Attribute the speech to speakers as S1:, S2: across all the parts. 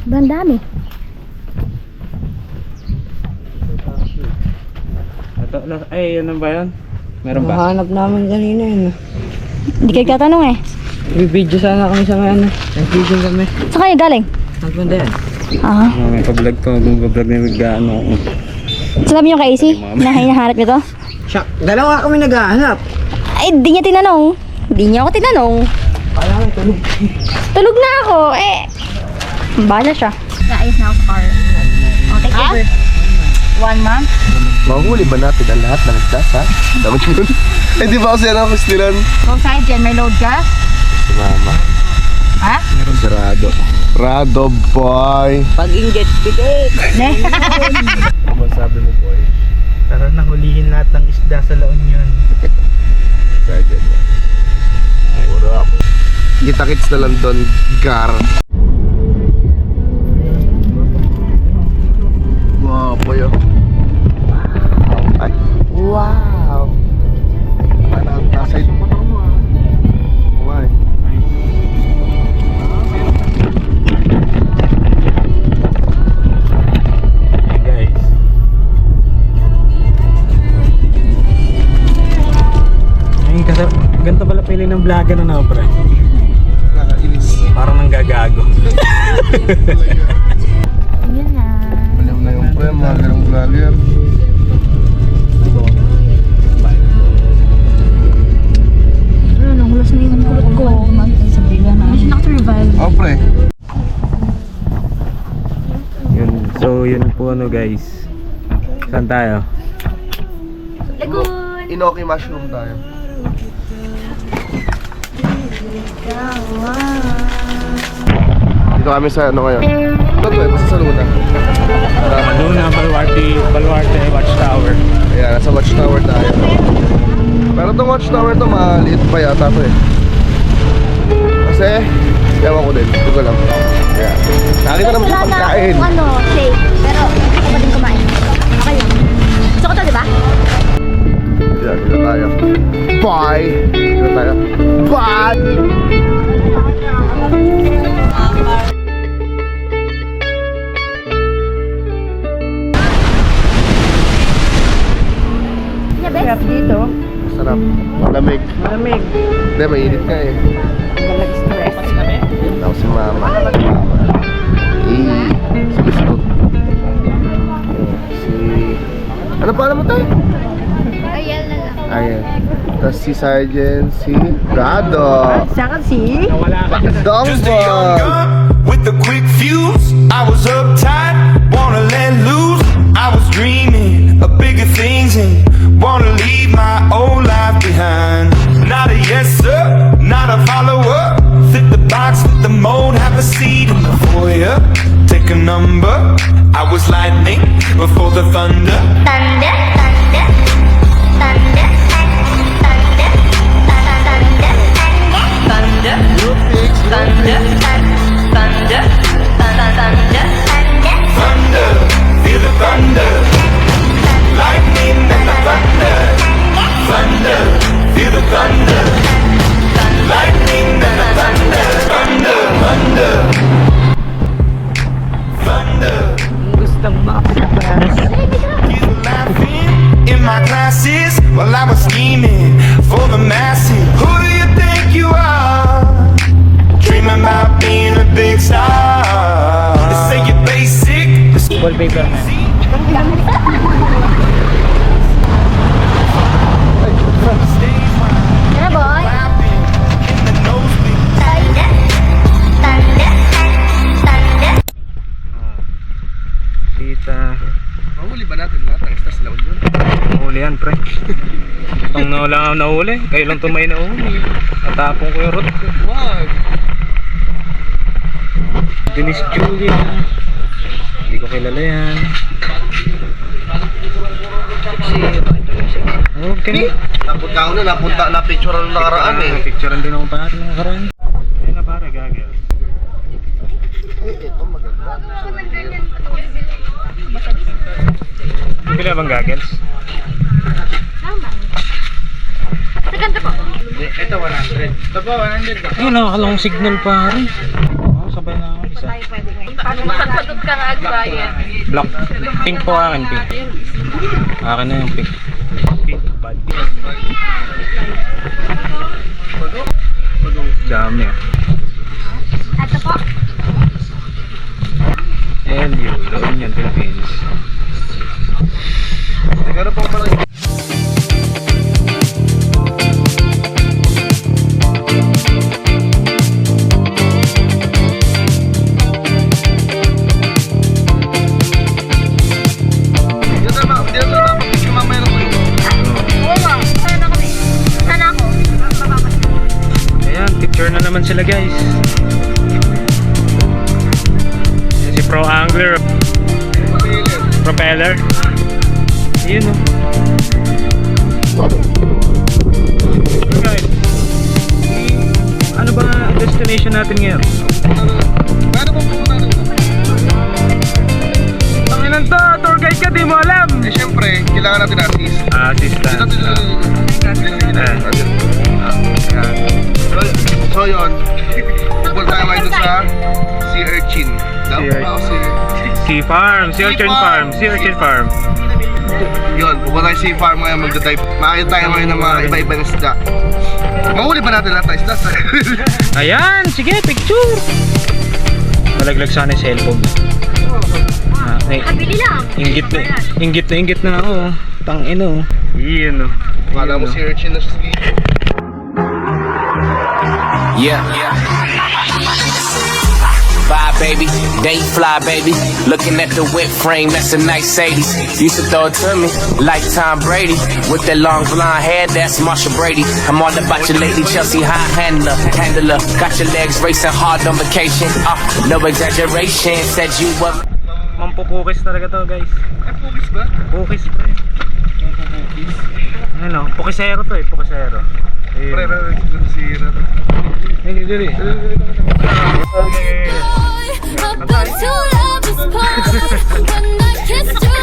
S1: Ang dami.
S2: Ito, ay, ano ba yan? Meron ba?
S3: Hanap namin kanina yun.
S1: Hindi kayo tatanong eh.
S3: Bibidyo sana kami sa mga ano. Nag-fishing kami.
S1: Saan kayo galing?
S3: Nagpunta yan.
S1: Ah.
S2: May pa-vlog to, mag-vlog na mag-ano.
S1: Sabi niyo kay AC na hinahanap niyo to?
S3: Siya, dalawa kami naghahanap.
S1: Ay, di niya tinanong. Di niya ako tinanong.
S3: Kala ko tulog.
S1: Tulog na ako. Eh, bala siya. Naayos na ako sa car. Oh, take over. 1 month.
S4: Mahuli ba natin ang lahat ng isda sa damit yun? Eh di ba kasi yan ang pastilan?
S1: Both sides yan. May load ka?
S4: Si mama.
S1: Ha?
S4: Meron si Rado. Rado boy!
S3: Pag-inget, bigot.
S4: Ano masabi mo boy?
S5: Tara na, hulihin lahat ng isda sa La Union.
S4: Excited mo. Puro up. Kita-kits na lang doon, Gar. Wow, boy oh. Ay. Wow! Parang nasa ito pa mo ah. Why?
S2: Hey guys. Ay, kasi ganito pala pili ng vlogger na pre.
S4: Nakainis.
S2: Parang nanggagago.
S1: Yun na.
S4: Baliw na yung pre, mga ganong vlogger.
S1: Ano, nanghulas na yung kulot ko. Sa bila na. Ano siya nakasurvive?
S4: Oh pre.
S2: Yun, so yun po ano guys. Saan tayo?
S1: Lagoon!
S4: Inoki mushroom tayo. Dito kami sa ano ngayon. Ito to eh, basta sa Luna.
S2: Luna, Baluarte Watchtower.
S4: Ayan, nasa watchtower tayo. Pero itong watchtower to, maliit pa yata to eh. Kasi, ewan ko din, hindi ko lang. Ayan. Nakita naman siya pagkain.
S1: Ano, shake. Pero hindi ko pa din kumain. Okay lang. Gusto ko to, di ba?
S4: Ayan, dito tayo. Bye! Dito tayo. Bye!
S3: Sarap dito.
S4: Sarap. Malamig.
S3: Malamig.
S4: Hindi, mainit ka eh.
S3: Nag-stress.
S4: Daw si mama. Si Biskot. Si... Ano pa alam mo tayo?
S1: Ayan na lang.
S4: Ayan. Tapos si Sergeant, si Rado.
S3: Saka si...
S4: Dumbo!
S6: With the quick fuse, I was uptight, wanna let loose. I was dreaming of bigger things and wanna leave my old life behind. Not a yes sir, not a follower. Fit the box, fit the mold, have a seat in the foyer. Take a number. I was lightning before the thunder.
S1: Thunder, thunder, thunder, thunder, thunder, thunder, thunder, thunder, thunder,
S6: Thunder, feel the thunder. Lightning and the thunder. Thunder, feel the thunder. Lightning and the thunder. Thunder, thunder. Thunder.
S3: Gusto makapagpas.
S6: You were laughing in my classes while I was scheming for the masses. Who do you think you are? Dreaming about being a big star. They say you're basic.
S2: Wallpaper na.
S1: Ano, boy?
S6: In the nosebleed.
S1: Thunder, thunder, thunder.
S2: Kita.
S4: Mahuli ba natin lahat ng isda sa La Union?
S2: Nahuli yan pre. Itong wala nga nahuli. Kayo lang ito may nahuli. Natapong ko yung rot ko.
S4: Wag!
S2: Dennis Julia. Hindi ko kilala yan. Okay.
S4: Napunta ako na, na-picture ang nakaraan eh.
S2: Picturean din ako pa natin nakaraan. Ayun na pare, gagawin.
S4: Ito maganda.
S2: Bila bang goggles?
S1: Sa ganda po.
S5: Ito 100. Ito po 100 ba?
S2: Ayun, nakakalong signal pare. Oh, sabay na ako isa.
S1: Tayo pwede ngayon. Masagpatot ka nga, Brian.
S2: Black. Pink po akin, pink. Akin na yung pink. Pink, bad. Dami ah.
S1: Ito po.
S2: And yun, doon yan, Philippines.
S4: Siguro pong malaki.
S1: Oo nga. Sana kami. Sana ako.
S2: Ayan, picture na naman sila guys. Yan si Pro Angler. Propeller. Yun oh. Okay. Ano ba ang destination natin ngayon?
S4: Paano po pumunta rin?
S2: Tanginan to, tour guide ka, di mo alam.
S4: Eh syempre, kailangan natin assist.
S2: Assistant.
S4: So yun, pupunta tayo ngayon sa Sea Urchin.
S2: Sea Farm, Sea Urchin Farm, Sea Urchin Farm.
S4: Yun, pupunta tayo sa Sea Farm ngayon, magdadive. Makakita tayo ngayon ng mga iba-ibang isda. Mahuli ba natin lahat ng isda?
S2: Ayan, sige, picture. Malaglag sana yung cellphone.
S1: Kabili lang.
S2: Ingit na ako. Tangino. Iyan oh.
S4: Kala mo Sea Urchin na siya.
S7: Yeah. Bye, baby. They fly, baby. Looking at the whip frame, that's a nice 80s. Used to throw it to me like Tom Brady. With that long blonde hair, that's Marsha Brady. I'm all about your lady, Chelsea high handler. Got your legs racing hard on vacation. No exaggeration, said you were.
S2: Mampupukis talaga to guys.
S4: Ay, pugis ba?
S2: Pukis pa eh. Ano, pukisero to eh, pukisero.
S4: Pre, sira.
S2: Dili.
S8: About to love is part when I kissed you,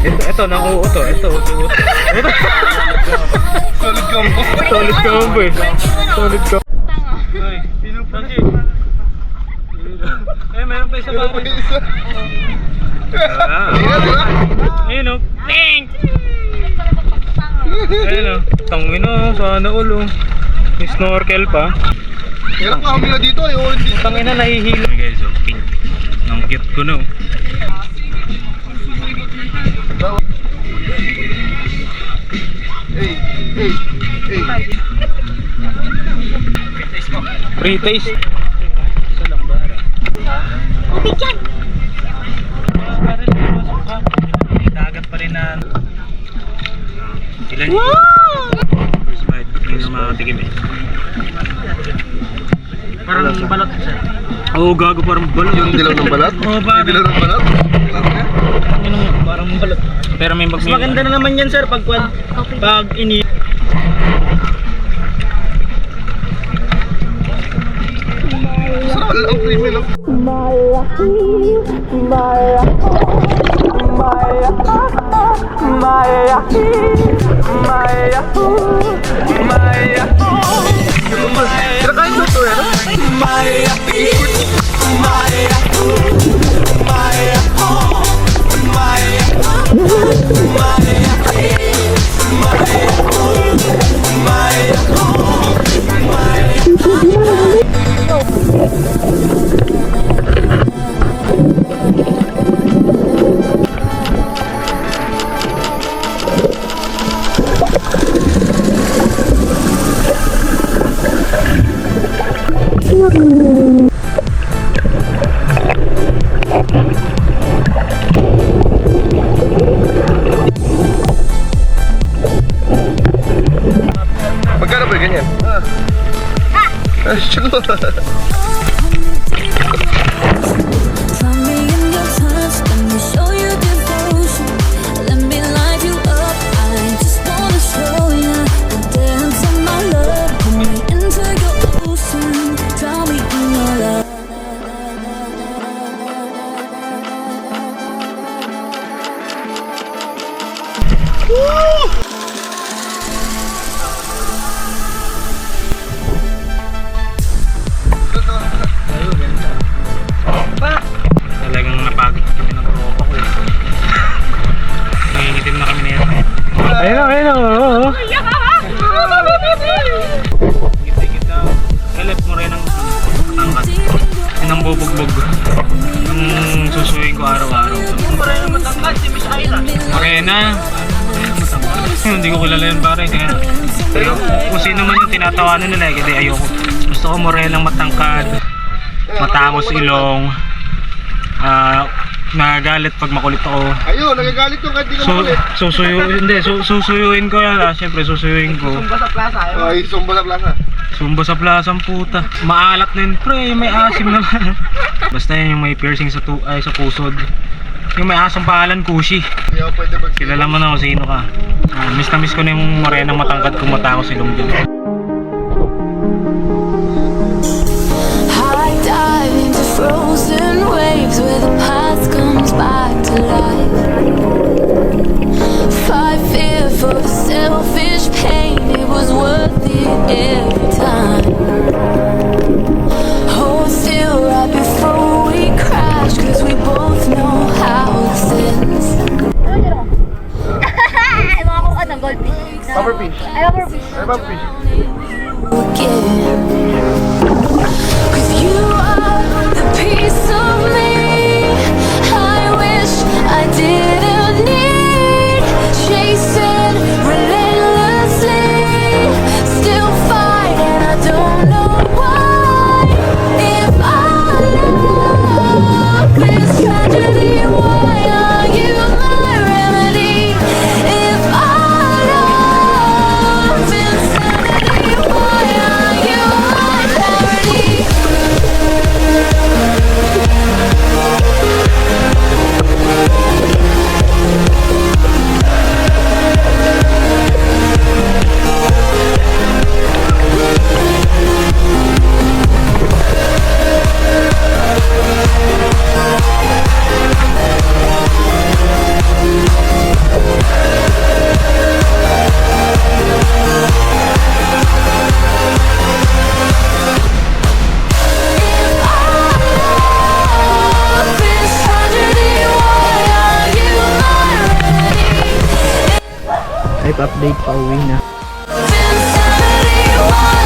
S8: I'm
S2: Ito, nauuto. Ito.
S4: Solid combo.
S2: Solid combo eh. Solid combo. Ay, pinuputi. Eh, meron pa isa pa. Ayun o. Ayun o. Tangin o. Sana ulo. May snorkel pa.
S4: Hirap ka kami na dito eh.
S2: Tangin na nahihilo. Okay guys, oh, pink. Ang cute ko no.
S4: Hey.
S2: Free taste. Isa lang ba?
S1: Ubig yan.
S2: Dagat pa rin na. Ilan yun? First bite. Hindi na makatikim eh. Parang balot siya. Oo, gago parang balot.
S4: Yung dilaw ng balat?
S2: Oo, parang
S4: Dilaw ng balat?
S2: parang balot. Pero may mas
S3: Maganda na naman yan, sir, pag ini.
S4: Sarap ang creamy, no? Kinakain mo ito, eh?
S2: bubugbog. Susuyin ko araw-araw.
S3: Morena matangkad, si Miss Ayla.
S2: Morena. Hindi ko kilala yun pare. Kaya kung sino man yung tinatawanan nila eh, kasi ayoko. Gusto ko morenang matangkad, matangos ilong, nagagalit pag makulit ako.
S4: Ayun, nagagalit yung kahit di ka makulit.
S2: Susuyuin ko yan. Siyempre susuyuin ko.
S3: Sumba sa plaza, ayaw.
S4: Ay, sumba sa plaza.
S2: Sumba sa plaza ang puta. Maalat na yun pre, may asim naman. Basta yun yung may piercing sa pusod. Yung may asong pangalan, Kushi.
S4: Hindi ako pwede
S2: Kilala mo na kung sino ka. Miss na miss ko na yung morenang matangkad kung matangos ilong dyan.
S8: I dive into frozen waves where the past comes back to life. Fight fear for the selfish pain, it was worth it every time. Hold still right before we crash, cause we both know how this ends.
S1: Ay, mga kung ano, goldfish.
S4: Pufferfish.
S1: Ay, pufferfish.
S4: Ay, pufferfish.
S8: Again. Cause you are the piece of me I wish I didn't need. Chasing relentlessly, still fighting, I don't know why. If I love this tragedy, why are you my remedy? If I love insanity, why are you my parody? This tragedy, why are you my remedy?
S5: Type update pa uwi na.
S8: Insanity, why